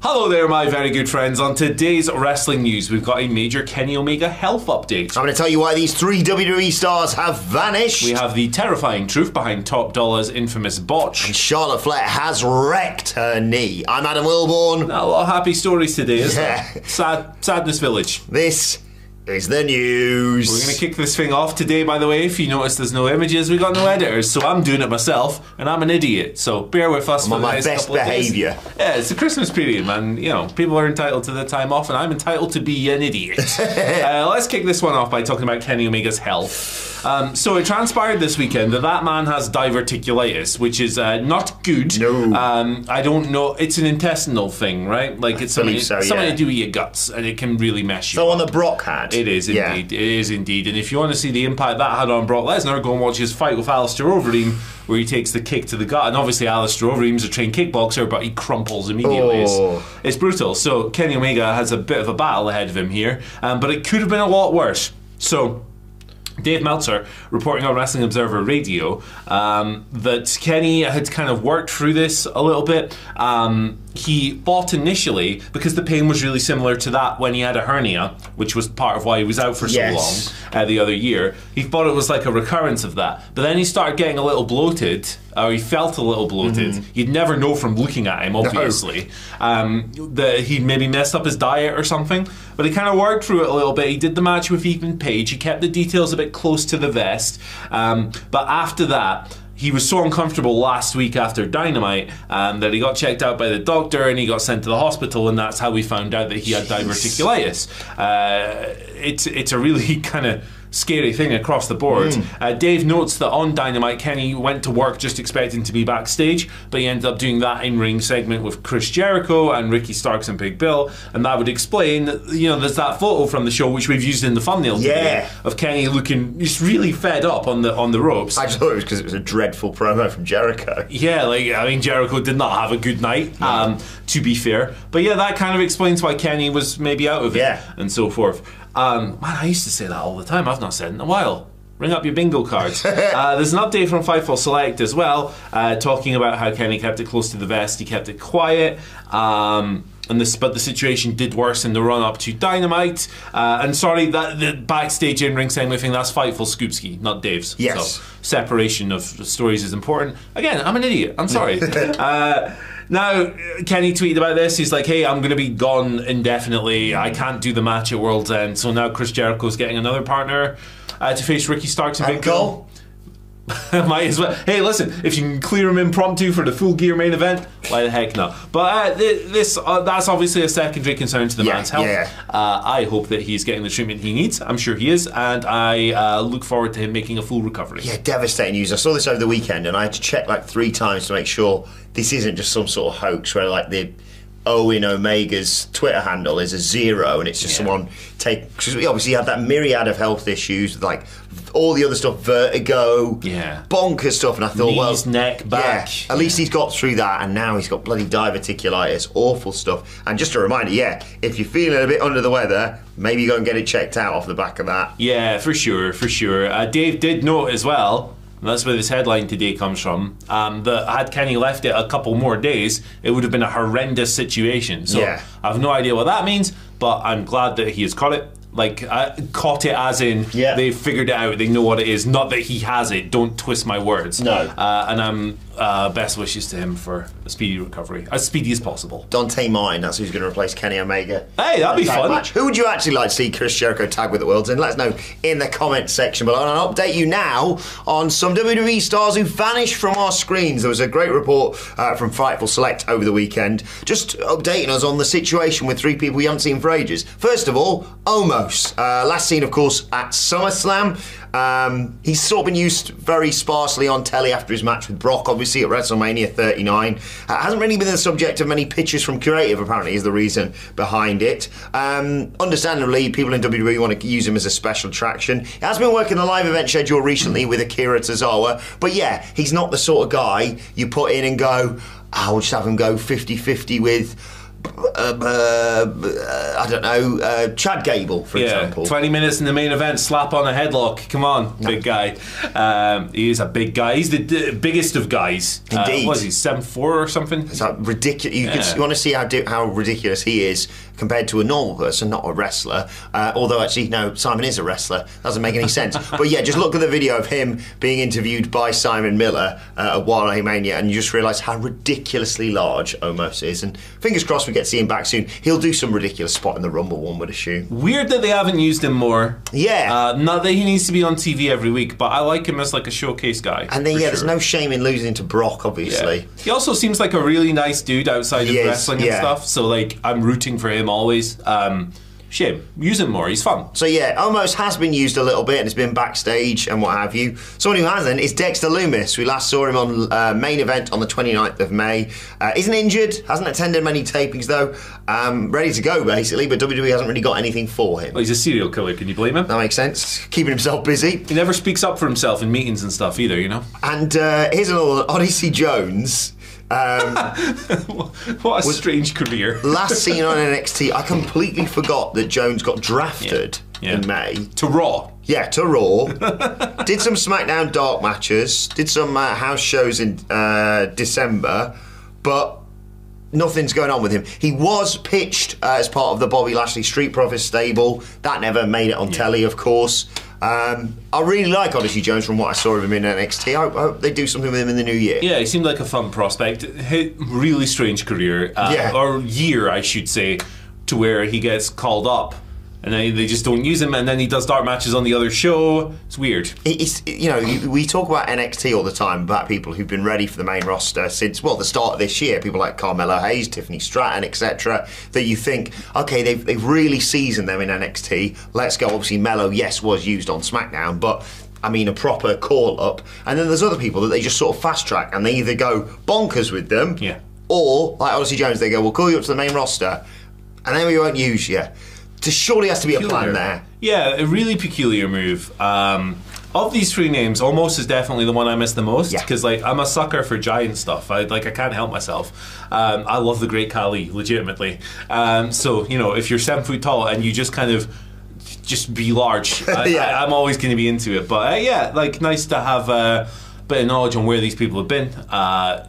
Hello there, my very good friends. On today's wrestling news, we've got a major Kenny Omega health update. I'm going to tell you why these three WWE stars have vanished. We have the terrifying truth behind Top Dolla's infamous botch. And Charlotte Flair has wrecked her knee. I'm Adam Wilborn. A lot of happy stories today, isn't there? Sadness Village. This is the news. We're going to kick this thing off today, by the way. If you notice there's no images, we got no editors, so I'm doing it myself, and I'm an idiot. So bear with us. I'm on my best behaviour. Yeah, it's the Christmas period, man. You know, people are entitled to the time off, and I'm entitled to be an idiot. Let's kick this one off by talking about Kenny Omega's health. So it transpired this weekend that man has diverticulitis, which is not good. No. I don't know. It's an intestinal thing, right? Like it's something to do with your guts, and it can really mess you up. The one that Brock had. It is indeed. Yeah. It is indeed. And if you want to see the impact that had on Brock Lesnar, go and watch his fight with Alistair Overeem, where he takes the kick to the gut. And obviously Alistair Overeem's a trained kickboxer, but he crumples immediately. Oh. It's brutal. So Kenny Omega has a bit of a battle ahead of him here, but it could have been a lot worse. So Dave Meltzer reporting on Wrestling Observer Radio that Kenny had kind of worked through this a little bit. He thought initially, because the pain was really similar to that when he had a hernia, which was part of why he was out for so long the other year, he thought it was like a recurrence of that. But then he started getting a little bloated, or he felt a little bloated. You'd never know from looking at him, obviously, that he'd maybe messed up his diet or something. But he kind of worked through it a little bit. He did the match with Ethan Page. He kept the details a bit close to the vest. But after that, he was so uncomfortable last week after Dynamite that he got checked out by the doctor and he got sent to the hospital, and that's how we found out that he had diverticulitis. It's a really kind of scary thing across the board. Dave notes that on Dynamite, Kenny went to work just expecting to be backstage, but he ended up doing that in-ring segment with Chris Jericho and Ricky Starks and Big Bill, and that would explain that, you know, there's that photo from the show which we've used in the thumbnail today of Kenny looking just really fed up on the ropes. I just thought it was because it was a dreadful promo from Jericho. Yeah, like, I mean, Jericho did not have a good night, to be fair. But yeah, that kind of explains why Kenny was maybe out of it and so forth. Man, I used to say that all the time. I've not said it in a while. Ring up your bingo cards. There's an update from Fightful Select as well, talking about how Kenny kept it close to the vest. He kept it quiet. But the situation did worse in the run-up to Dynamite. And sorry, that the backstage in-ring segment thing, that's Fightful Scoopski, not Dave's. Yes. So separation of stories is important. Again, I'm an idiot. I'm sorry. Now, Kenny tweeted about this. He's like, hey, I'm going to be gone indefinitely. I can't do the match at World's End. So now Chris Jericho's getting another partner to face Ricky Starks and Big Bill. Might as well. Hey, listen, if you can clear him impromptu for the Full Gear main event, why the heck not? But that's obviously a secondary concern to the man's health. I hope that he's getting the treatment he needs. I'm sure he is, and I look forward to him making a full recovery. Yeah, devastating news. I saw this over the weekend, and I had to check like 3 times to make sure this isn't just some sort of hoax where like the Owen Omega's Twitter handle is a 0 and it's just someone because we obviously had that myriad of health issues, like all the other stuff, vertigo, bonkers stuff, and I thought, knees, neck, back. At least he's got through that, and now he's got bloody diverticulitis, awful stuff. And just a reminder, if you're feeling a bit under the weather, maybe go and get it checked out off the back of that. Yeah, for sure, for sure. Dave did note as well, and that's where this headline today comes from, that had Kenny left it a couple more days, it would have been a horrendous situation. So I have no idea what that means, but I'm glad that he has caught it. Like, caught it as in they figured it out, they know what it is, not that he has it. Don't twist my words. No. And I'm best wishes to him for a speedy recovery, as speedy as possible. Dante Martin, that's who's going to replace Kenny Omega. Hey, that'd be fun. Match. Who would you actually like to see Chris Jericho tag with at World's End? Let us know in the comments section below. And I'll update you now on some WWE stars who vanished from our screens. There was a great report from Fightful Select over the weekend, just updating us on the situation with 3 people we haven't seen for ages. First of all, Omos. Last seen, of course, at SummerSlam. He's sort of been used very sparsely on telly after his match with Brock, obviously, at WrestleMania 39. Hasn't really been the subject of many pictures from creative, apparently, is the reason behind it. Understandably, people in WWE want to use him as a special attraction. He has been working the live event schedule recently with Akira Tozawa, but yeah, he's not the sort of guy you put in and go, we'll just have him go 50-50 with I don't know, Chad Gable, for example. 20 minutes in the main event, slap on a headlock. Come on, big guy. He is a big guy. He's the biggest of guys. Indeed. What is he, 7'4" or something? It's like ridiculous. You want to see how ridiculous he is compared to a normal person, not a wrestler. Although, actually, no, Simon is a wrestler. Doesn't make any sense. But yeah, just look at the video of him being interviewed by Simon Miller at Wale Mania, and you just realise how ridiculously large Omos is. And fingers crossed we get to see him back soon. He'll do some ridiculous spot in the Rumble, one would assume. Weird that they haven't used him more. Yeah. Not that he needs to be on TV every week, but I like him as like a showcase guy. And then, there's no shame in losing to Brock, obviously. Yeah. He also seems like a really nice dude outside of wrestling and yeah. stuff, so like I'm rooting for him always. Shame. Use him more, he's fun. So yeah, Omos has been used a little bit and has been backstage and what have you. Someone who hasn't is Dexter Lumis. We last saw him on main event on the 29th of May. Isn't injured, hasn't attended many tapings though. Ready to go basically, but WWE hasn't really got anything for him. Well, he's a serial killer, can you blame him? That makes sense. Keeping himself busy. He never speaks up for himself in meetings and stuff either, you know? And here's another Odyssey Jones. What a strange career. Last seen on NXT, I completely forgot that Jones got drafted in May. To Raw. Yeah, to Raw. Did some SmackDown Dark matches. Did some house shows in December. But nothing's going on with him. He was pitched as part of the Bobby Lashley Street Profits stable. That never made it on telly, of course. I really like Odyssey Jones from what I saw of him in NXT. I hope they do something with him in the new year. Yeah, he seemed like a fun prospect. Really strange career. Or year, I should say, to where he gets called up and then they just don't use him, and then he does dark matches on the other show. It's weird. It's, you know, we talk about NXT all the time, about people who've been ready for the main roster since, well, the start of this year. People like Carmelo Hayes, Tiffany Stratton, etc. That you think, okay, they've really seasoned them in NXT. Let's go. Obviously, Melo, yes, was used on SmackDown, but I mean a proper call-up. And then there's other people that they just sort of fast-track, and they either go bonkers with them, or, like Odyssey Jones, they go, we'll call you up to the main roster, and then we won't use you. There surely has to be a plan there. Yeah, a really peculiar move. Of these three names, Omos is definitely the one I miss the most, because like I'm a sucker for giant stuff. I can't help myself. I love the Great Khali, legitimately. So you know, if you're 7 foot tall and you just kind of just be large, I'm always going to be into it. But yeah, like nice to have a bit of knowledge on where these people have been.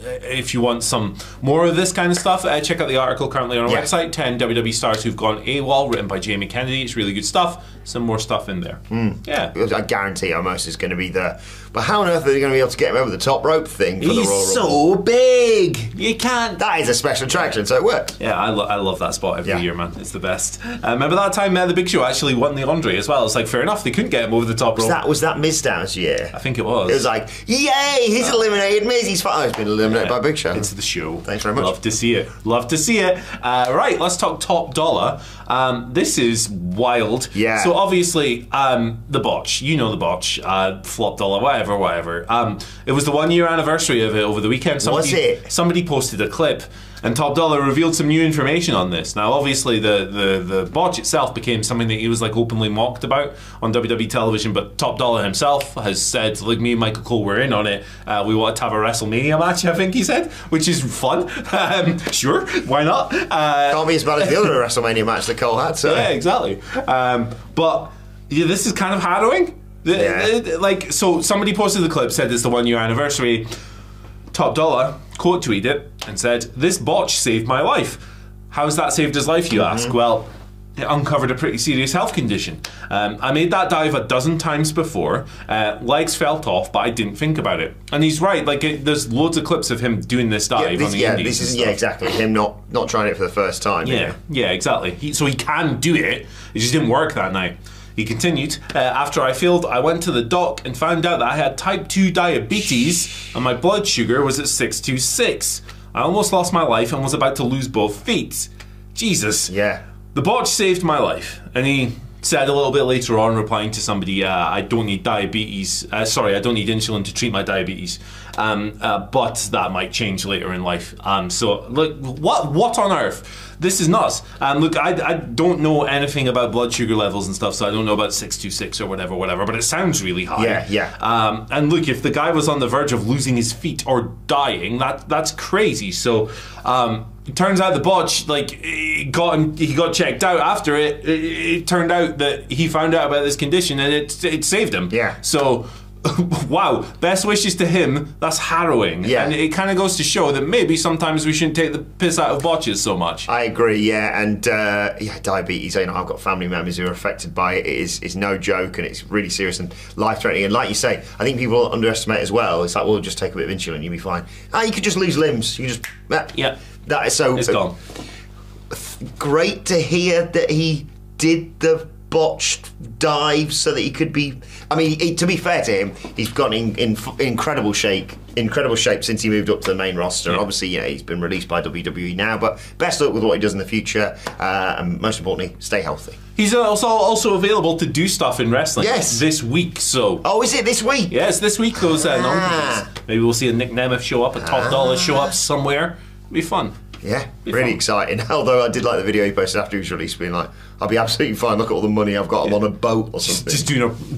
If you want some more of this kind of stuff, check out the article currently on our website, 10 WWE stars who've gone AWOL, written by Jamie Kennedy. It's really good stuff. Some more stuff in there. Yeah, I guarantee Omos is going to be the. But how on earth are they going to be able to get him over the top rope thing for the Royal Rumble? He's so big. You can't. That is a special attraction, so it works. Yeah, I love that spot every year, man. It's the best. Remember that time the Big Show actually won the Andre as well? It's like, fair enough, they couldn't get him over the top rope. Was that Mizdown's year? I think it was. It was like, yay, he's eliminated Miz. He's fine. Oh, he's been eliminated by Big Show. It's the show. Thanks very much. Love to see it. Love to see it. Right, let's talk Top Dolla. This is wild. Yeah. So obviously, the botch. You know the botch. Flop Dolla, whatever. It was the 1 year anniversary of it over the weekend. Somebody posted a clip, and Top Dolla revealed some new information on this. Now, obviously, the botch itself became something that he was like openly mocked about on WWE television, but Top Dolla himself has said, like, me and Michael Cole were in on it. We want to have a WrestleMania match, I think he said, which is fun. Sure, why not? Can't be as bad as the other WrestleMania match that Cole had. So. Yeah, exactly. But yeah, this is kind of harrowing. Like, so somebody posted the clip, said it's the 1 year anniversary. Top Dolla quote tweeted it and said, "This botch saved my life." How's that saved his life, you ask? Well, it uncovered a pretty serious health condition. I made that dive a dozen times before. Legs felt off, but I didn't think about it. And he's right. Like, there's loads of clips of him doing this dive on the Indies. Exactly. Him not trying it for the first time. Yeah, exactly. So he can do it. It just didn't work that night. He continued, after I failed, I went to the doc and found out that I had type 2 diabetes and my blood sugar was at 626. I almost lost my life and was about to lose both feet. Jesus. Yeah. The botch saved my life. And he said a little bit later on, replying to somebody, I don't need diabetes. I don't need insulin to treat my diabetes. But that might change later in life. So, look, what on earth? This is nuts. Look, I don't know anything about blood sugar levels and stuff, so I don't know about 626 or whatever, but it sounds really high. Yeah. And look, if the guy was on the verge of losing his feet or dying, that's crazy. So, It turns out the botch, like, he got checked out after it. It turned out that he found out about this condition and it saved him. Yeah. So, wow, best wishes to him. That's harrowing. Yeah. And it kind of goes to show that maybe sometimes we shouldn't take the piss out of botches so much. I agree, yeah. And diabetes, you know, I've got family members who are affected by it. It is no joke, and it's really serious and life-threatening. And like you say, I think people underestimate as well. It's like, well, just take a bit of insulin, you'll be fine. You could just lose limbs. You just... Yeah. That is so... It's gone. Great to hear that he did the botched dive so that he could be... I mean, to be fair to him, he's gotten in incredible shape since he moved up to the main roster. Yeah. Obviously, you know, he's been released by WWE now, but best luck with what he does in the future, and most importantly, stay healthy. He's also available to do stuff in wrestling. Yes. This week, so... Oh, is it this week? Yes, this week, those non-companies. Maybe we'll see a Nick Nemeth show up, a Top Dolla show up somewhere. It'll be fun. Yeah, really exciting. Although I did like the video he posted after he was released, being like, I'll be absolutely fine, look at all the money I've got, I'm on a boat or something. Just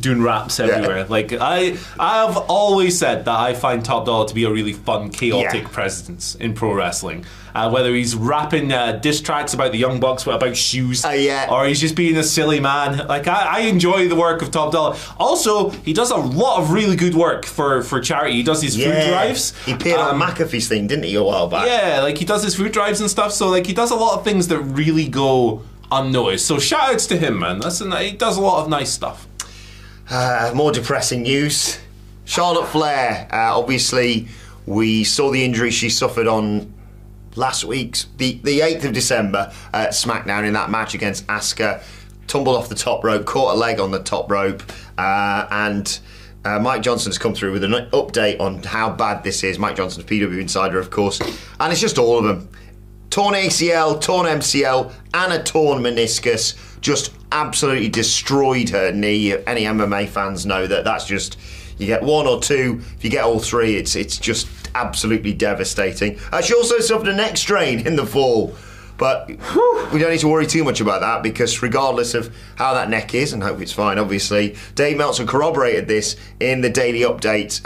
doing raps everywhere. Like, I've always said that I find Top Dolla to be a really fun, chaotic presence in pro wrestling. Whether he's rapping diss tracks about the Young Bucks, about shoes, or he's just being a silly man. Like, I enjoy the work of Top Dolla. Also, he does a lot of really good work for charity. He does his food drives. He appeared on McAfee's thing, didn't he, a while back? Yeah, like he does his food drives and stuff. So like he does a lot of things that really go unnoticed. So shout outs to him, man. He does a lot of nice stuff. More depressing news. Charlotte Flair. Obviously, we saw the injury she suffered on last week's, the 8th of December at SmackDown in that match against Asuka. Tumbled off the top rope, caught a leg on the top rope, and Mike Johnson's come through with an update on how bad this is. Mike Johnson's PW Insider, of course, and it's just all of them. Torn ACL, torn MCL, and a torn meniscus. Just absolutely destroyed her knee. Any MMA fans know that that's just... You get one or two. If you get all three, it's just absolutely devastating. She also suffered a neck strain in the fall. But we don't need to worry too much about that, because regardless of how that neck is, and hope it's fine, obviously, Dave Meltzer corroborated this in the daily update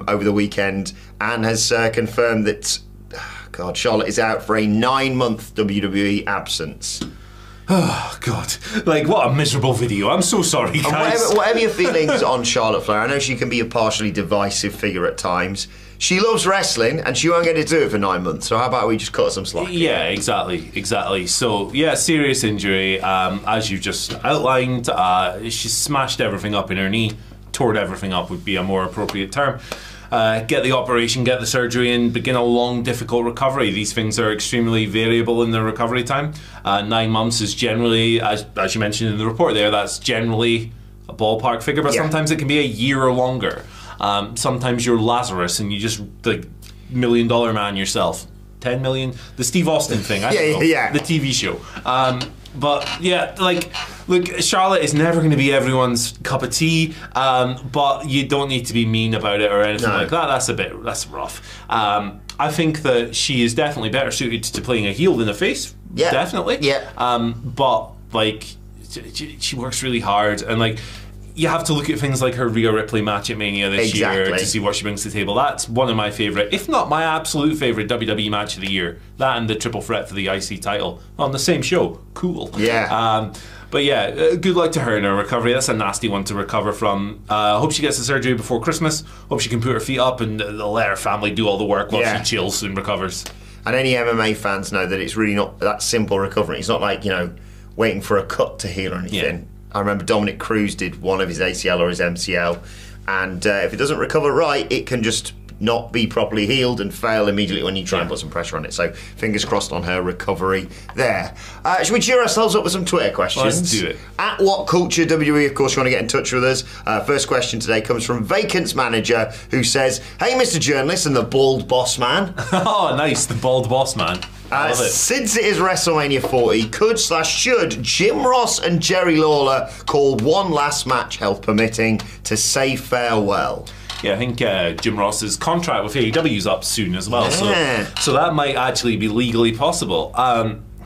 over the weekend and has confirmed that, God, Charlotte is out for a 9-month WWE absence. Oh, God. Like, what a miserable video. I'm so sorry, guys. Whatever your feelings on Charlotte Flair, I know she can be a partially divisive figure at times. She loves wrestling, and she won't get to do it for 9 months, so how about we just cut some slack? Yeah, exactly. So, yeah, serious injury. As you just outlined, she smashed everything up in her knee. Tore everything up would be a more appropriate term. Get the operation, get the surgery, and begin a long, difficult recovery. These things are extremely variable in their recovery time. 9 months is generally, as you mentioned in the report there, that's generally a ballpark figure, but sometimes it can be a year or longer. Sometimes you're Lazarus and you just, like, $1 million man yourself. 10 million? The Steve Austin thing, I don't know. The TV show. But yeah, like, look, Charlotte is never going to be everyone's cup of tea, but you don't need to be mean about it or anything like that. That's rough. I think that she is definitely better suited to playing a heel than a face. Yeah. Definitely. Yeah. But, like, she works really hard, and, like, you have to look at things like her Rhea Ripley match at Mania this year to see what she brings to the table. That's one of my favourite, if not my absolute favourite, WWE match of the year. That and the triple threat for the IC title on the same show. Cool. Yeah. But yeah, good luck to her in her recovery. That's a nasty one to recover from. Hope she gets the surgery before Christmas. Hope she can put her feet up and let her family do all the work while she chills and recovers. And any MMA fans know that it's really not that simple recovery. It's not like, you know, waiting for a cut to heal or anything. Yeah. I remember Dominic Cruz did one of his ACL or his MCL, and if it doesn't recover right, it can just not be properly healed and fail immediately when you try and put some pressure on it. So fingers crossed on her recovery there. Should we cheer ourselves up with some Twitter questions? Let's do it. At What Culture WWE, of course, you want to get in touch with us. First question today comes from Vacant's manager, who says, "Hey, Mr. Journalist and the bald boss man." Oh, nice, the bald boss man. Since it is WrestleMania 40, should Jim Ross and Jerry Lawler call one last match, health permitting, to say farewell? Yeah, I think Jim Ross's contract with AEW is up soon as well, so that might actually be legally possible.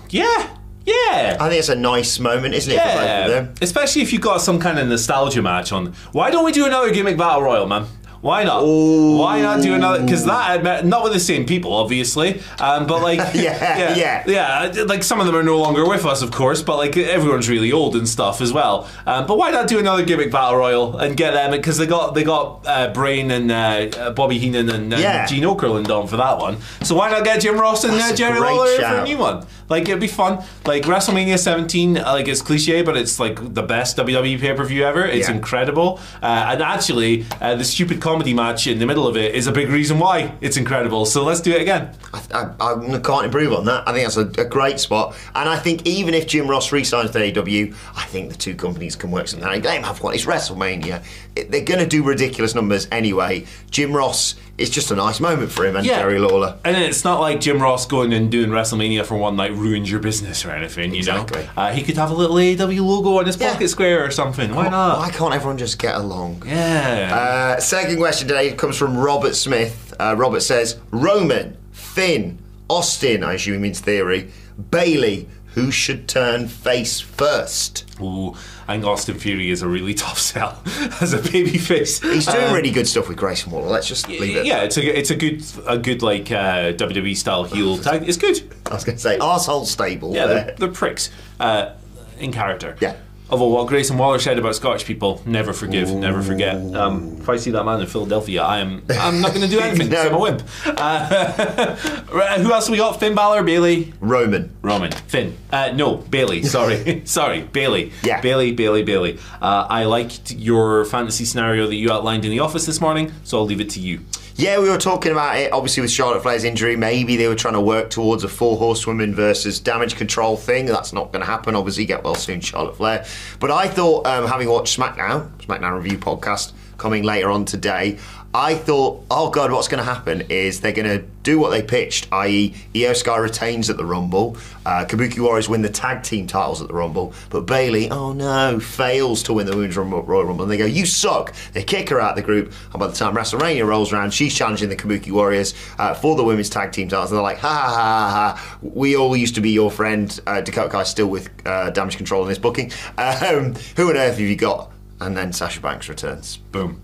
Yeah. I think it's a nice moment, isn't it, for both of them? Especially if you've got some kind of nostalgia match on. Why don't we do another gimmick battle royal, man? Why not? Ooh. Why not do another? Because that, not with the same people, obviously, but like, yeah, like some of them are no longer with us, of course, but like everyone's really old and stuff as well. But why not do another gimmick battle royal and get them? Because they got Brain and Bobby Heenan and Gene Okerlund on for that one. So why not get Jim Ross and Jerry Lawler for a new one? Like, it'd be fun. Like, WrestleMania 17, like, it's cliche, but it's like the best WWE pay-per-view ever. It's incredible. And actually, the stupid comedy match in the middle of it is a big reason why it's incredible. So let's do it again. I can't improve on that. I think that's a great spot. And I think even if Jim Ross re-signs to AEW, I think the two companies can work something out. They have one. It's WrestleMania. They're going to do ridiculous numbers anyway. Jim Ross, it's just a nice moment for him and Jerry Lawler. And it's not like Jim Ross going and doing WrestleMania for one night ruins your business or anything, you know? He could have a little AEW logo on his pocket square or something. Why not? Why can't everyone just get along? Yeah. Second question today comes from Robert Smith. Robert says, Roman, Finn, Austin, I assume he means Theory, Bailey, who should turn face first? Ooh, I think Austin Theory is a really tough sell as a babyface. He's doing really good stuff with Grayson Waller. Let's just leave it. Yeah, it's a good like WWE style heel tag. It's good. I was going to say arsehole stable. Yeah, they're pricks in character. Yeah. Although what Grayson Waller said about Scottish people, never forgive, never forget. If I see that man in Philadelphia, I'm not going to do anything. I'm a wimp. Who else have we got? Finn Balor, Bailey, Roman, Finn. No, Bailey. Sorry, sorry, Bailey. Yeah, Bailey. I liked your fantasy scenario that you outlined in the office this morning, so I'll leave it to you. Yeah, we were talking about it, obviously, with Charlotte Flair's injury. Maybe they were trying to work towards a 4 horsewomen versus damage control thing. That's not going to happen, obviously. Get well soon, Charlotte Flair. But I thought, having watched SmackDown Review podcast coming later on today, I thought, oh God, what's going to happen is they're going to do what they pitched, i.e. Io Sky retains at the Rumble, Kabuki Warriors win the tag team titles at the Rumble, but Bayley, oh no, fails to win the Women's Royal Rumble, and they go, you suck. They kick her out of the group, and by the time WrestleMania rolls around, she's challenging the Kabuki Warriors for the Women's Tag Team titles, and they're like, ha ha ha ha, we all used to be your friend, Dakota Kai still with Damage Control in this booking. Who on earth have you got? And then Sasha Banks returns. Boom.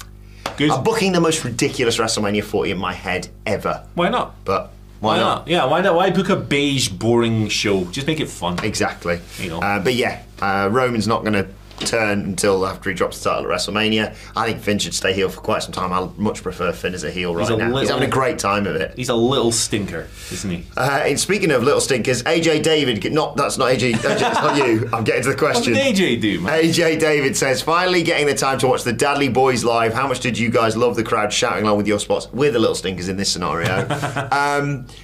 Good. I'm booking the most ridiculous WrestleMania 40 in my head ever. Why not? But why not? Yeah, why not? Why book a beige, boring show? Just make it fun. Exactly. You know. But yeah, Roman's not going to turn until after he drops the title at WrestleMania. I think Finn should stay heel for quite some time. I much prefer Finn as a heel right now. He's having a great time of it. He's a little stinker, isn't he? And speaking of little stinkers, AJ David, that's not AJ, that's not you. I'm getting to the question. What did AJ do, man? AJ David says, finally getting the time to watch the Dudley Boys live. How much did you guys love the crowd shouting along with your spots? We're the little stinkers in this scenario.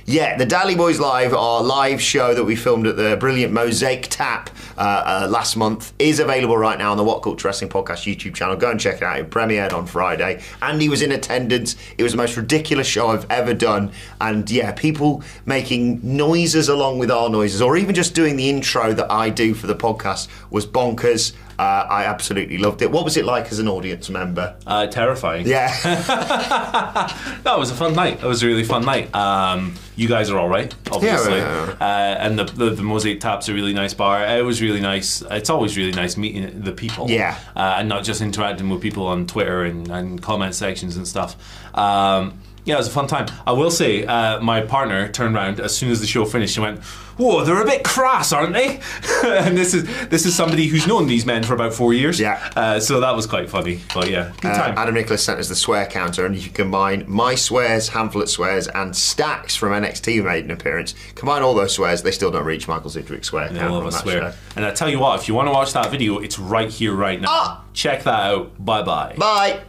Yeah, the Dudley Boys live, our live show that we filmed at the brilliant Mosaic Tap last month, is available right now on the What Culture Wrestling Podcast YouTube channel. Go and check it out. It premiered on Friday. Andy was in attendance. It was the most ridiculous show I've ever done. And yeah, people making noises along with our noises, or even just doing the intro that I do for the podcast, was bonkers. I absolutely loved it. What was it like as an audience member? Terrifying. Yeah. No, it was a fun night. It was a really fun night. You guys are all right, obviously. Yeah. And the Mosaic Tap's a really nice bar. It was really nice. It's always really nice meeting the people. Yeah. And not just interacting with people on Twitter and comment sections and stuff. Yeah, it was a fun time. I will say, my partner turned around as soon as the show finished and went, "Whoa, they're a bit crass, aren't they?" And this is somebody who's known these men for about 4 years. Yeah. So that was quite funny. But yeah, good time. Adam Nicholas sent us the swear counter, and if you combine my swears, Hamlet swears, and Stacks from NXT who made an appearance, combine all those swears, they still don't reach Michael Zidrick's swear counter. I love a swear. And I tell you what, if you want to watch that video, it's right here, right now. Check that out. Bye-bye. Bye.